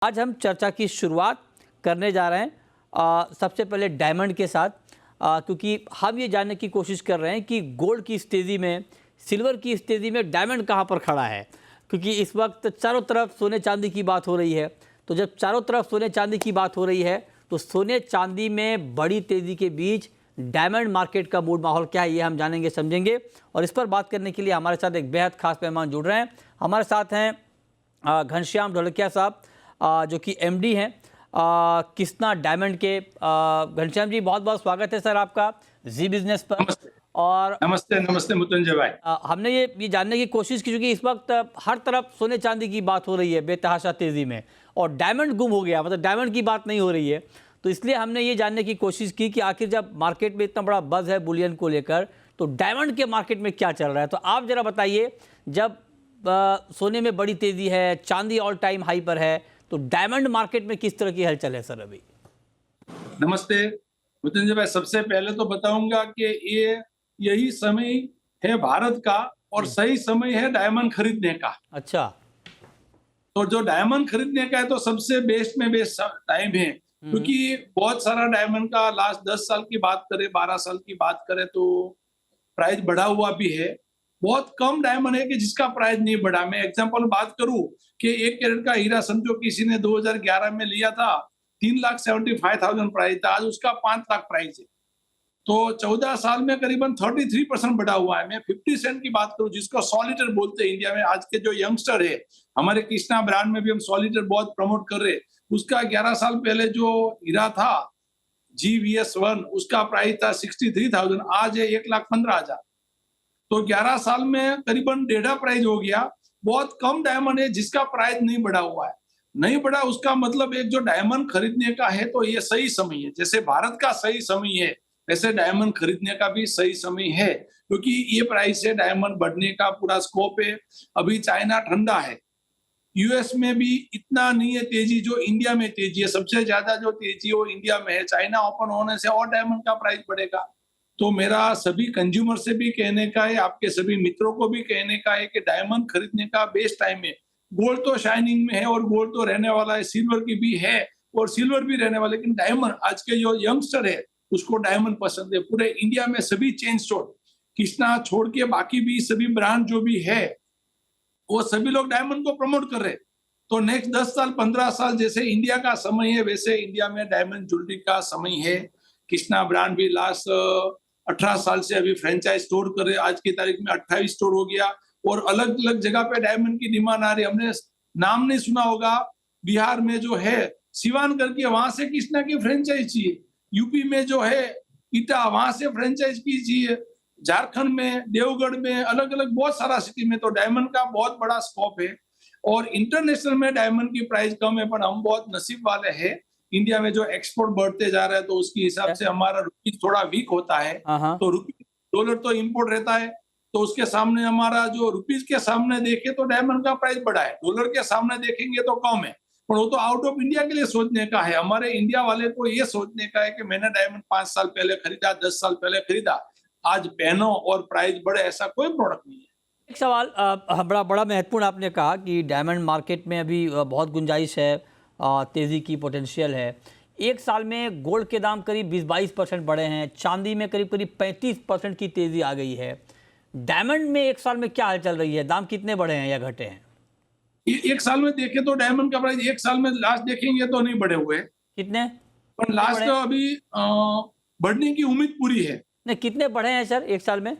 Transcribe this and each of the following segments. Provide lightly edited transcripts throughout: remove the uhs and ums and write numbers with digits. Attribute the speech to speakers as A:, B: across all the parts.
A: आज हम चर्चा की शुरुआत करने जा रहे हैं सबसे पहले डायमंड के साथ, क्योंकि हम ये जानने की कोशिश कर रहे हैं कि गोल्ड की इस तेज़ी में, सिल्वर की इस तेज़ी में डायमंड कहाँ पर खड़ा है। क्योंकि इस वक्त चारों तरफ सोने चांदी की बात हो रही है, तो जब चारों तरफ सोने चांदी की बात हो रही है तो सोने चांदी में बड़ी तेज़ी के बीच डायमंड मार्केट का मूड माहौल क्या है, ये हम जानेंगे समझेंगे। और इस पर बात करने के लिए हमारे साथ एक बेहद खास मेहमान जुड़ रहे हैं। हमारे साथ हैं घनश्याम ढोलकिया साहब, जो कि एमडी हैं किस्ना डायमंड के। घनश्याम जी, बहुत बहुत स्वागत है सर आपका जी बिजनेस पर।
B: नमस्ते।
A: और
B: नमस्ते नमस्ते मुतंजय भाई।
A: हमने ये जानने की कोशिश की, क्योंकि इस वक्त हर तरफ सोने चांदी की बात हो रही है बेतहाशा तेज़ी में, और डायमंड गुम हो गया, मतलब डायमंड की बात नहीं हो रही है। तो इसलिए हमने ये जानने की कोशिश की कि आखिर जब मार्केट में इतना बड़ा बज़ है बुलियन को लेकर, तो डायमंड के मार्केट में क्या चल रहा है। तो आप ज़रा बताइए, जब सोने में बड़ी तेज़ी है, चांदी ऑल टाइम हाई पर है, तो डायमंड मार्केट में किस तरह की हलचल है सर अभी।
B: नमस्ते मुतंजय भाई, सबसे पहले तो बताऊंगा कि यही समय है भारत का और सही समय है डायमंड खरीदने का।
A: अच्छा।
B: तो जो डायमंड खरीदने का है तो सबसे बेस्ट में बेस्ट टाइम है, क्योंकि बहुत सारा डायमंड का लास्ट 10 साल की बात करें, 12 साल की बात करें तो प्राइस बढ़ा हुआ भी है। बहुत कम डायमंड है कि जिसका प्राइस नहीं बढ़ा। मैं एग्जांपल बात करूं कि 1 कैरेट का हीरा समझो किसी ने 2011 में लिया था, 3,75,000 प्राइस था, आज उसका 5 लाख प्राइस है। तो 14 साल में करीबन 33% बढ़ा हुआ है। मैं 50 सेंट की बात करूं, जिसको सॉलिटर बोलते हैं इंडिया में। आज के जो यंगस्टर है, हमारे कृष्णा ब्रांड में भी हम सॉलिटर बहुत प्रमोट कर रहे हैं। उसका 11 साल पहले जो हीरा था GVS1, उसका प्राइस था 63,000, आज है 1,15,000। तो 11 साल में करीबन डेढ़ा प्राइस हो गया। बहुत कम डायमंड है जिसका प्राइस नहीं बढ़ा हुआ है। नहीं बढ़ा उसका मतलब एक जो डायमंड खरीदने का है तो ये सही समय है। जैसे भारत का सही समय है, वैसे डायमंड खरीदने का भी सही समय है, क्योंकि ये प्राइस है, डायमंड बढ़ने का पूरा स्कोप है। अभी चाइना ठंडा है, यूएस में भी इतना नहीं है तेजी जो इंडिया में तेजी है। सबसे ज्यादा जो तेजी वो इंडिया में है। चाइना ओपन होने से और डायमंड का प्राइस बढ़ेगा। तो मेरा सभी कंज्यूमर से भी कहने का है, आपके सभी मित्रों को भी कहने का है कि डायमंड खरीदने का बेस्ट टाइम है। गोल्ड तो शाइनिंग में है और गोल्ड तो रहने वाला है, सिल्वर की भी है और सिल्वर भी रहने वाला है, लेकिन डायमंड आज के जो यंगस्टर है उसको डायमंड पसंद है। पूरे इंडिया में सभी चेन स्टोर, कृष्णा छोड़ के बाकी भी सभी ब्रांड जो भी है वो सभी लोग डायमंड को प्रमोट कर रहे हैं। तो नेक्स्ट 10 साल 15 साल जैसे इंडिया का समय है, वैसे इंडिया में डायमंड ज्वेलरी का समय है। कृष्णा ब्रांड भी लास्ट 18 साल से अभी फ्रेंचाइज स्टोर कर रहे, आज की तारीख में 28 स्टोर हो गया और अलग अलग जगह पे डायमंड की डिमांड आ रही है। हमने नाम नहीं सुना होगा, बिहार में जो है सिवान करके, वहां से कृष्णा की फ्रेंचाइज चाहिए। यूपी में जो है ईटा, वहां से फ्रेंचाइज की चाहिए। झारखंड में, देवगढ़ में, अलग अलग बहुत सारा सिटी में तो डायमंड का बहुत बड़ा स्कोप है। और इंटरनेशनल में डायमंड की प्राइस कम है, पर हम बहुत नसीब वाले हैं। इंडिया में जो एक्सपोर्ट बढ़ते जा रहा है तो उसके हिसाब से हमारा रुपीज थोड़ा वीक होता है।
A: हाँ।
B: तो रुपीज, डॉलर तो इंपोर्ट रहता है, तो उसके सामने हमारा जो रुपीज के सामने देखे तो डायमंड का प्राइस बढ़ा है, डॉलर के सामने देखेंगे तो कम है। पर वो तो आउट ऑफ इंडिया के लिए सोचने का है। हमारे इंडिया वाले को ये सोचने का है कि मैंने डायमंड 5 साल पहले खरीदा, 10 साल पहले खरीदा, आज पहनो और प्राइस बढ़े, ऐसा कोई प्रोडक्ट नहीं है।
A: एक सवाल बड़ा बड़ा महत्वपूर्ण आपने कहा कि डायमंड मार्केट में अभी बहुत गुंजाइश है, तेज़ी की पोटेंशियल है। एक साल में गोल्ड के दाम करीब 20-22% बढ़े हैं, चांदी में करीब करीब 35% की तेज़ी आ गई है। डायमंड में एक साल में क्या हाल चल रही है, दाम कितने बढ़े हैं या घटे हैं।
B: एक साल में देखें तो डायमंड का प्राइस एक साल में लास्ट देखेंगे तो नहीं बढ़े हुए,
A: कितने
B: पर
A: कितने
B: लास्ट
A: बढ़े
B: तो
A: हैं?
B: अभी बढ़ने की उम्मीद पूरी है।
A: नहीं, कितने बढ़े हैं सर एक साल में।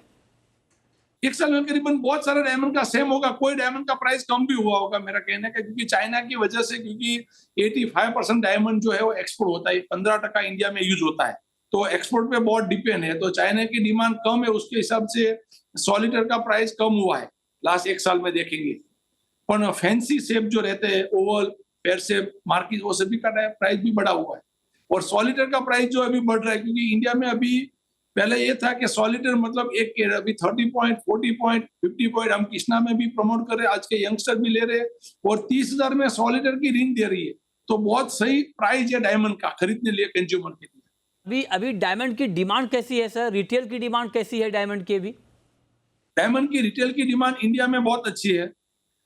B: एक साल में करीबन बहुत सारे डायमंड का सेम होगा, कोई डायमंड का प्राइस कम भी हुआ होगा मेरा कहने का, क्योंकि चाइना की वजह से, क्योंकि 85% डायमंड जो है वो एक्सपोर्ट होता है, 15% इंडिया में यूज होता है, तो एक्सपोर्ट पे बहुत डिपेंड है। तो चाइना की डिमांड कम है, उसके हिसाब से सॉलिटर का प्राइस कम हुआ है लास्ट एक साल में देखेंगे। पर फैंसी शेप जो रहते हैं, ओवल, पेयर शेप, मार्किट, वो सभी का प्राइस भी बढ़ा हुआ है। और सॉलिटर का प्राइस जो अभी बढ़ रहा है, क्योंकि इंडिया में अभी पहले ये था कि सॉलिटर मतलब एक के अभी 30 पॉइंट, 40 पॉइंट, 50 पॉइंट हम कृष्णा में भी प्रमोट कर रहे हैं, आज के यंगस्टर भी ले रहे हैं, और 30,000 में सॉलिटर की रिंग दे रही है। तो बहुत सही प्राइस है डायमंड का खरीदने लिए कंज्यूमर के लिए।
A: अभी अभी डायमंड की डिमांड कैसी है सर, रिटेल की डिमांड कैसी है डायमंड की अभी।
B: डायमंड की रिटेल की डिमांड इंडिया में बहुत अच्छी है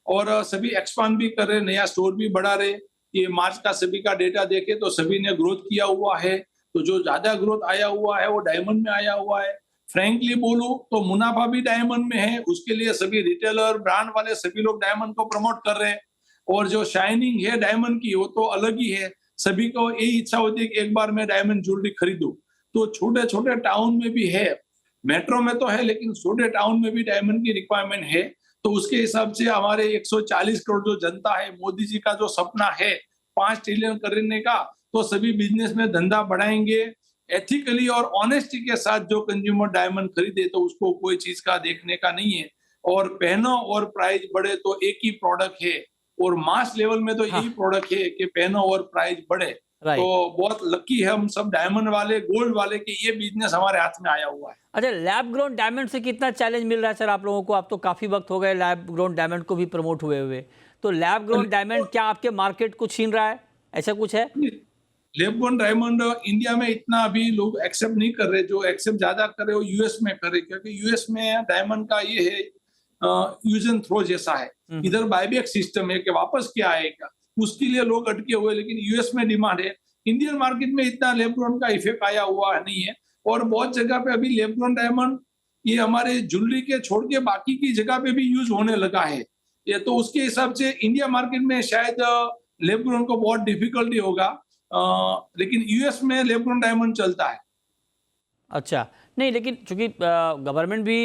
B: और सभी एक्सपांड भी कर रहे हैं, नया स्टोर भी बढ़ा रहे। ये मार्च का सभी का डेटा देखे तो सभी ने ग्रोथ किया हुआ है। तो जो ज्यादा ग्रोथ आया हुआ है वो डायमंड में आया हुआ है। फ्रैंकली बोलूं तो मुनाफा भी डायमंड में है, उसके लिए सभी रिटेलर ब्रांड वाले सभी लोग डायमंड को प्रमोट कर रहे हैं। और जो शाइनिंग है डायमंड की वो तो अलग ही है। सभी को यही इच्छा होती है कि एक बार मैं डायमंड ज्वेलरी खरीदूं। तो छोटे छोटे टाउन में भी है, मेट्रो में तो है, लेकिन छोटे टाउन में भी डायमंड की रिक्वायरमेंट है। तो उसके हिसाब से हमारे 140 करोड़ जो जनता है, मोदी जी का जो सपना है 5 ट्रिलियन करने का, तो सभी बिजनेस में धंधा बढ़ाएंगे एथिकली और ऑनेस्टी के साथ। जो कंज्यूमर डायमंड खरीदे तो उसको कोई चीज का देखने का नहीं है, और पहनो और प्राइस बढ़े तो एक ही प्रोडक्ट है, और मास लेवल में तो
A: हाँ,
B: यही प्रोडक्ट है कि पहनो और प्राइस बढ़े। तो
A: राइट।
B: बहुत लकी है हम सब डायमंड वाले, गोल्ड वाले, कि ये बिजनेस हमारे हाथ में आया हुआ है।
A: अच्छा, लैब ग्रोन डायमंड से कितना चैलेंज मिल रहा है सर आप लोगों को? आप तो काफ़ी वक्त हो गए लैब ग्रोन डायमंड को भी प्रमोट हुए हुए, तो लैब ग्रोन डायमंड क्या आपके मार्केट को छीन रहा है, ऐसा कुछ है?
B: लेबगोन डायमंड इंडिया में इतना अभी लोग एक्सेप्ट नहीं कर रहे। जो एक्सेप्ट ज्यादा कर रहे वो यूएस में कर रहे, क्योंकि यूएस में डायमंड का ये है यूज एंड थ्रो जैसा है। इधर बायबैक सिस्टम है कि वापस क्या आएगा, उसके लिए लोग अटके हुए। लेकिन यूएस में डिमांड है। इंडियन मार्केट में इतना लेबग्रोन का इफेक्ट आया हुआ नहीं है। और बहुत जगह पे अभी लेबग्रोन डायमंड ये हमारे ज्वेलरी के छोड़ के बाकी की जगह पे भी यूज होने लगा है। ये तो उसके हिसाब से इंडिया मार्केट में शायद लेबग्रोन को बहुत डिफिकल्टी होगा। लेकिन यूएस में लेबग्रोन डायमंड चलता है।
A: अच्छा, नहीं लेकिन चूंकि गवर्नमेंट भी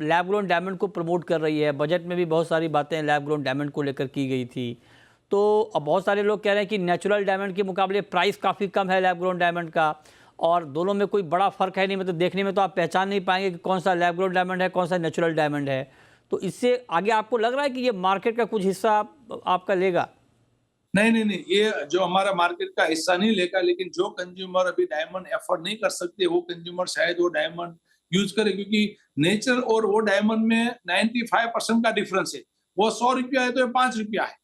A: लैब ग्रोन डायमंड को प्रमोट कर रही है, बजट में भी बहुत सारी बातें लैब ग्रोन डायमंड को लेकर की गई थी, तो अब बहुत सारे लोग कह रहे हैं कि नेचुरल डायमंड के मुकाबले प्राइस काफ़ी कम है लैब ग्रोन डायमंड का, और दोनों में कोई बड़ा फ़र्क है नहीं, मतलब देखने में तो आप पहचान नहीं पाएंगे कि कौन सा लैब ग्रोन डायमंड है, कौन सा नेचुरल डायमंड है। तो इससे आगे आपको लग रहा है कि ये मार्केट का कुछ हिस्सा आपका लेगा?
B: नहीं नहीं नहीं, ये जो हमारा मार्केट का हिस्सा नहीं लेगा। लेकिन जो कंज्यूमर अभी डायमंड एफोर्ड नहीं कर सकते वो कंज्यूमर शायद वो डायमंड यूज करे, क्योंकि नेचर और वो डायमंड में 95% का डिफरेंस है। वो 100 रुपया है तो ये 5 रुपया है।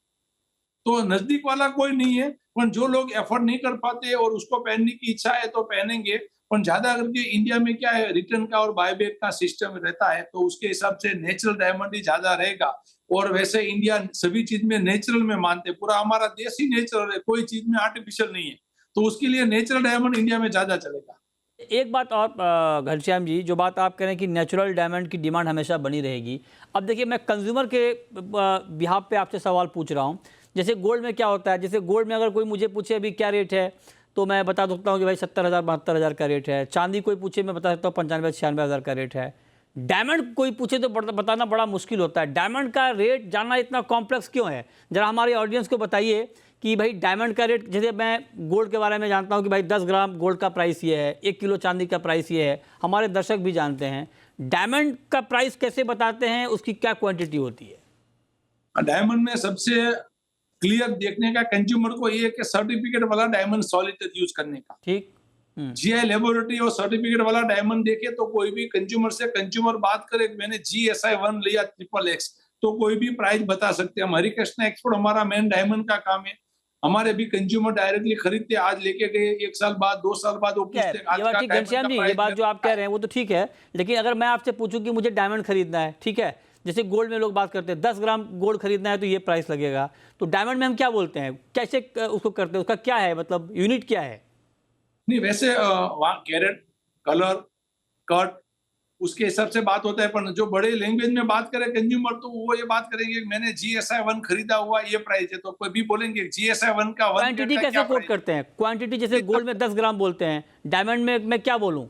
B: तो नजदीक वाला कोई नहीं है। पर जो लोग एफोर्ड नहीं कर पाते और उसको पहनने की इच्छा है तो पहनेंगे। पर ज्यादा करके इंडिया में क्या है, रिटर्न का और बायबैक का सिस्टम रहता है, तो उसके हिसाब से नेचुरल डायमंड ही ज्यादा रहेगा। और वैसे इंडिया सभी चीज में नेचुरल में मानते, पूरा हमारा देश ही नेचुरल है, कोई चीज में आर्टिफिशियल नहीं है। तो उसके लिए नेचुरल डायमंड इंडिया में ज्यादा चलेगा।
A: एक बात और घनश्याम जी, जो बात आप कह रहे हैं कि नेचुरल डायमंड की डिमांड हमेशा बनी रहेगी, अब देखिए मैं कंज्यूमर के बिहाफ पे आपसे सवाल पूछ रहा हूँ। जैसे गोल्ड में क्या होता है, जैसे गोल्ड में अगर कोई मुझे पूछे अभी क्या रेट है, तो मैं बता सकता हूँ कि भाई 70,000 72,000 का रेट है। चांदी कोई पूछे मैं बता सकता हूँ 95-96,000 का रेट है। डायमंड कोई पूछे तो बताना बड़ा मुश्किल होता है। डायमंड का रेट जानना इतना कॉम्प्लेक्स क्यों है? जरा हमारे ऑडियंस को बताइए कि भाई डायमंड का रेट, जैसे मैं गोल्ड के बारे में जानता हूँ कि भाई 10 ग्राम गोल्ड का प्राइस ये है, 1 किलो चांदी का प्राइस ये है, हमारे दर्शक भी जानते हैं। डायमंड का प्राइस कैसे बताते हैं, उसकी क्या क्वांटिटी होती है?
B: डायमंड में सबसे क्लियर देखने का कंज्यूमर को ये है कि सर्टिफिकेट वाला डायमंड सॉलिड यूज करने का।
A: ठीक।
B: जीआई लेबोरेटरी और सर्टिफिकेट वाला डायमंड देखे तो कोई भी कंज्यूमर से कंज्यूमर बात करे मैंने GSI 1 लिया XXX, तो कोई भी प्राइस बता सकते हैं। हम हरिकृष्ण एक्सपोर्ट हमारा मेन डायमंड का काम है। हमारे भी कंज्यूमर डायरेक्टली खरीदते, आज लेके गए, 1 साल बाद 2 साल बाद वो पूछते
A: ये बात ठीक घनश्याम जी, ये बात जो आप कह रहे हैं वो तो ठीक है, लेकिन अगर मैं आपसे पूछूं कि मुझे डायमंड खरीदना है, ठीक है, जैसे गोल्ड में लोग बात करते हैं 10 ग्राम गोल्ड खरीदना है तो ये प्राइस लगेगा, तो डायमंड में हम क्या बोलते हैं, कैसे उसको करते हैं, उसका क्या है, मतलब यूनिट क्या है?
B: नहीं, वैसे वहाँ कैरेट, कलर, कट, उसके हिसाब से बात होता है। पर जो बड़े लैंग्वेज में बात करे कंज्यूमर तो वो ये बात करेंगे कि मैंने GSI 1 खरीदा हुआ, ये प्राइस है। तो कोई भी बोलेंगे GSI 1 का 1
A: क्वांटिटी कैसे कोट करते हैं? क्वांटिटी जैसे गोल्ड में 10 ग्राम बोलते हैं, डायमंड में मैं क्या बोलूं?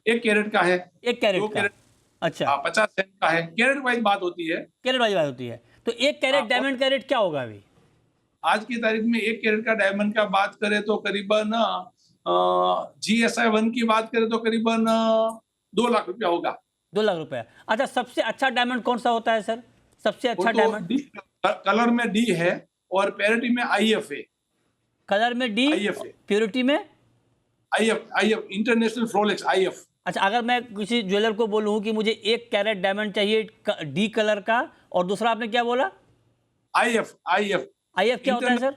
B: 1 कैरेट का है,
A: 1 कैरेट
B: 2
A: का।
B: कैरेट,
A: अच्छा,
B: 50 सेंट का है। कैरेट वाइज बात होती है।
A: कैरेट वाली बात होती है। तो 1 कैरेट डायमंड का रेट क्या होगा अभी?
B: आज की तारीख में 1 कैरेट का डायमंड का बात करें तो करीबन GSI 1 की बात करें तो करीबन 2 लाख रुपया होगा।
A: 2 लाख रुपया। अच्छा, सबसे अच्छा डायमंड कौन सा होता है सर? सबसे अच्छा
B: तो
A: डायमंड?
B: कलर में D है और प्योरिटी में IF है।
A: कलर में D,
B: IF है,
A: प्योरिटी में
B: IF इंटरनेशनल फ्लोलेक्स IF।
A: अच्छा, अगर मैं किसी ज्वेलर को बोलूं कि मुझे 1 कैरेट डायमंड चाहिए D कलर का, और दूसरा आपने क्या बोला?
B: IF
A: IF क्या होता है सर?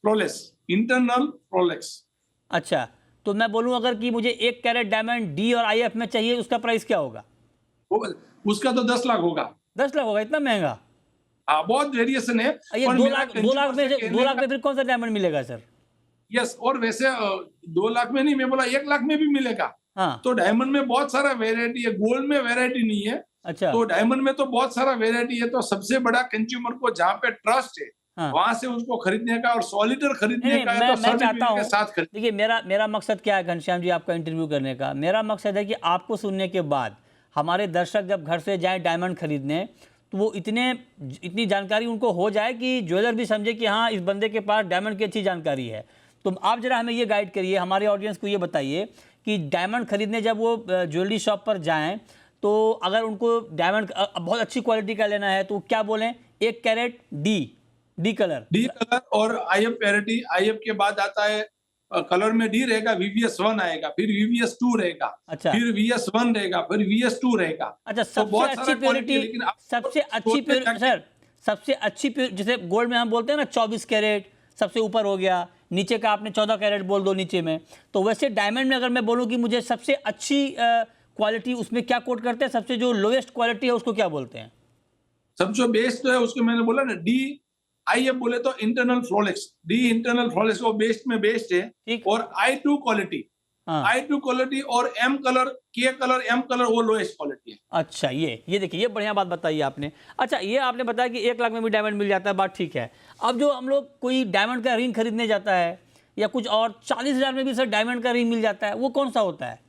B: Flawless, internal फ्लोलेक्स।
A: अच्छा, तो मैं बोलूं अगर कि मुझे 1 कैरेट डायमंड D और IF में चाहिए, उसका प्राइस क्या होगा?
B: उसका तो 10 लाख होगा।
A: 10 लाख होगा? इतना महंगा?
B: हाँ बहुत वेरिएशन है।
A: ये
B: पर
A: 2
B: मेरा
A: लाख 2
B: कंज्यूमर
A: लाख में
B: से
A: से 2
B: कहने
A: लाख
B: का
A: में फिर कौन सा डायमंड मिलेगा सर?
B: यस, और वैसे 2 लाख में नहीं, मैं बोला 1 लाख में भी मिलेगा।
A: हाँ,
B: तो डायमंड में बहुत सारा वेरायटी है, गोल्ड में वेरायटी नहीं है।
A: अच्छा,
B: तो डायमंड में तो बहुत सारा वेरायटी है। तो सबसे बड़ा कंज्यूमर को जहाँ पे ट्रस्ट है
A: हाँ।
B: वहां से उसको खरीदने का, और सॉलिटर
A: नहीं,
B: खरीदने
A: नहीं,
B: का है
A: मैं
B: तो
A: चाहता
B: सर्टिफिकेट के
A: हूँ,
B: साथ खरीद।
A: देखिए मेरा मेरा मकसद क्या है घनश्याम जी आपका इंटरव्यू करने का? मेरा मकसद है कि आपको सुनने के बाद हमारे दर्शक जब घर से जाएँ डायमंड खरीदने, तो वो इतनी जानकारी उनको हो जाए कि ज्वेलर भी समझे कि हाँ, इस बंदे के पास डायमंड की अच्छी जानकारी है। तो आप ज़रा हमें ये गाइड करिए, हमारे ऑडियंस को ये बताइए कि डायमंड खरीदने जब वो ज्वेलरी शॉप पर जाएँ, तो अगर उनको डायमंड बहुत अच्छी क्वालिटी का लेना है, तो क्या बोलें? 1 carat D colour.
B: D colour और आईएफ पैरिटी। आईएफ के बाद आता है कलर में डी रहेगा, VVS1 आएगा, फिर VVS2 रहेगा,
A: अच्छा।
B: फिर VS1 रहेगा, फिर VS2 रहेगा।
A: अच्छा,
B: तो बहुत सारा क्वालिटी है, लेकिन
A: सर सबसे अच्छी प्योरिटी जैसे गोल्ड में हम बोलते हैं ना 24 कैरेट सबसे ऊपर हो गया, नीचे का आपने 14 कैरेट बोल दो नीचे में, तो वैसे डायमंड में अगर मैं बोलूं कि मुझे सबसे अच्छी क्वालिटी, उसमें क्या कोट करते हैं? सबसे जो लोएस्ट क्वालिटी है उसको क्या बोलते हैं?
B: सब जो बेस्ट है उसको मैंने बोला ना, डी आईएफ बोले तो इंटरनल फ्लॉलेक्स, डी इंटरनल फ्लॉलेक्स वो बेस्ट में बेस्ट है।
A: ठीक।
B: और I2 क्वालिटी,
A: हाँ,
B: I2 क्वालिटी और एम कलर, के कलर, एम कलर वो लोएस्ट क्वालिटी है।
A: अच्छा, ये देखिए, ये बढ़िया बात बताई आपने। अच्छा, ये आपने बताया कि 1 लाख में भी डायमंड मिल जाता है, बात ठीक है। अब जो हम लोग कोई डायमंड का रिंग खरीदने जाता है या कुछ और 40,000 में भी सर डायमंड का रिंग मिल जाता है, वो कौन सा होता है?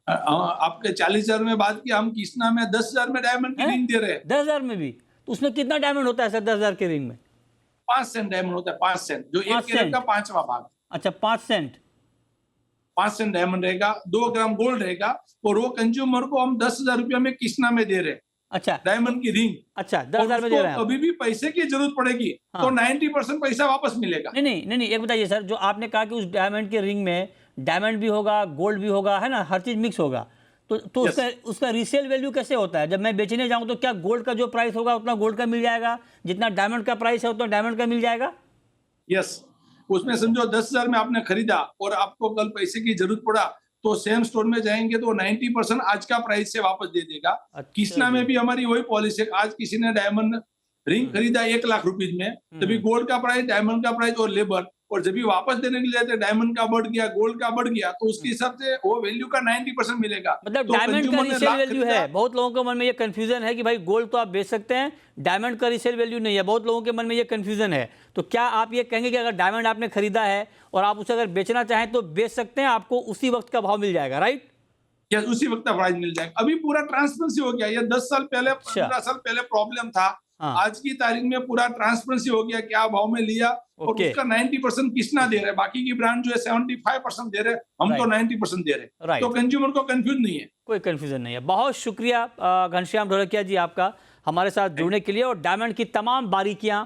B: आपके 40,000 में बात की, हम कृष्णा में 10,000 में डायमंड की रिंग दे रहे हैं।
A: 10,000 में भी? तो उसमें कितना डायमंड होता है सर 10,000 के रिंग में?
B: 5 सेंट डायमंड होता है, 5 सेंट, जो 1
A: 5
B: कैरेट
A: सेंट?
B: का 5वां भाग।
A: अच्छा, 5 सेंट।
B: 5 सेंट डायमंड रहेगा, 2 ग्राम गोल्ड रहेगा, और वो कंज्यूमर को हम 10,000 रुपया में कृष्णा में दे रहे हैं
A: अच्छा,
B: डायमंड की रिंग।
A: अच्छा,
B: और
A: 10,000 में दे
B: उसको
A: रहे हैं आप?
B: कभी भी पैसे की जरूरत पड़ेगी
A: हाँ।
B: तो 90% पैसा वापस मिलेगा।
A: नहीं, एक बताइए सर, जो आपने कहा कि उस डायमंड के रिंग में डायमंड भी होगा, गोल्ड भी होगा, है ना, हर चीज़ मिक्स होगा, तो
B: Yes.
A: उसका रीसेल वैल्यू कैसे होता है? जब मैं बेचने जाऊं तो क्या गोल्ड का जो प्राइस होगा उतना गोल्ड का मिल जाएगा, जितना डायमंड का प्राइस है उतना डायमंड का मिल जाएगा?
B: यस, उसमें समझो 10,000 में आपने खरीदा और आपको कल पैसे की जरूरत पड़ा तो सेम स्टोर में जाएंगे तो 90% आज का प्राइस से वापस दे देगा।
A: अच्छा
B: कृष्णा में
A: जी।
B: भी हमारी वही पॉलिसी है। आज किसी ने डायमंड रिंग खरीदा 1 लाख रुपीज में, तभी गोल्ड का प्राइस, डायमंड का प्राइस और लेबर, और जब भी वापस देने के लिए जाते डायमंड का बढ़ गया, गोल्ड का बढ़ गया, तो उसके हिसाब से वो वैल्यू का 90% मिलेगा।
A: मतलब
B: तो
A: डायमंड का
B: कंज्यूमर ने
A: रीसेल
B: लाख
A: वैल्यू
B: खरीदा,
A: है। बहुत लोगों के मन में ये कंफ्यूजन है कि भाई गोल्ड तो आप बेच सकते हैं, डायमंड का रीसेल वैल्यू नहीं है। बहुत लोगों के मन में ये कंफ्यूजन है। तो क्या आप ये कहेंगे कि अगर डायमंड आपने खरीदा है और आप उसे अगर बेचना चाहें तो बेच सकते हैं, आपको उसी वक्त का भाव मिल जाएगा, राइट?
B: या उसी वक्त प्राइस मिल जाएगा। अभी पूरा ट्रांसपेरेंसी हो गया। ये 10 साल पहले,
A: अच्छा।
B: 15 साल पहले प्रॉब्लम था।
A: हाँ।
B: आज की तारीख में पूरा ट्रांसपेरेंसी हो गया, क्या भाव में लिया, और
A: ओके।
B: उसका 90% कृष्णा दे रहे हैं, बाकी की ब्रांड जो है 75% दे रहे हैं, हम तो 90% दे रहे हैं।
A: राइट।
B: तो कंज्यूमर को कंफ्यूज नहीं है।
A: कोई कंफ्यूजन नहीं है। बहुत शुक्रिया घनश्याम ढोलकिया जी आपका हमारे साथ जुड़ने के लिए और डायमंड की तमाम बारीकियां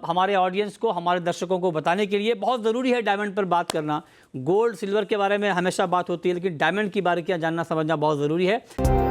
A: हमारे ऑडियंस को, हमारे दर्शकों को बताने के लिए। बहुत ज़रूरी है डायमंड पर बात करना। गोल्ड सिल्वर के बारे में हमेशा बात होती है, लेकिन डायमंड की बारीकियां जानना समझना बहुत ज़रूरी है।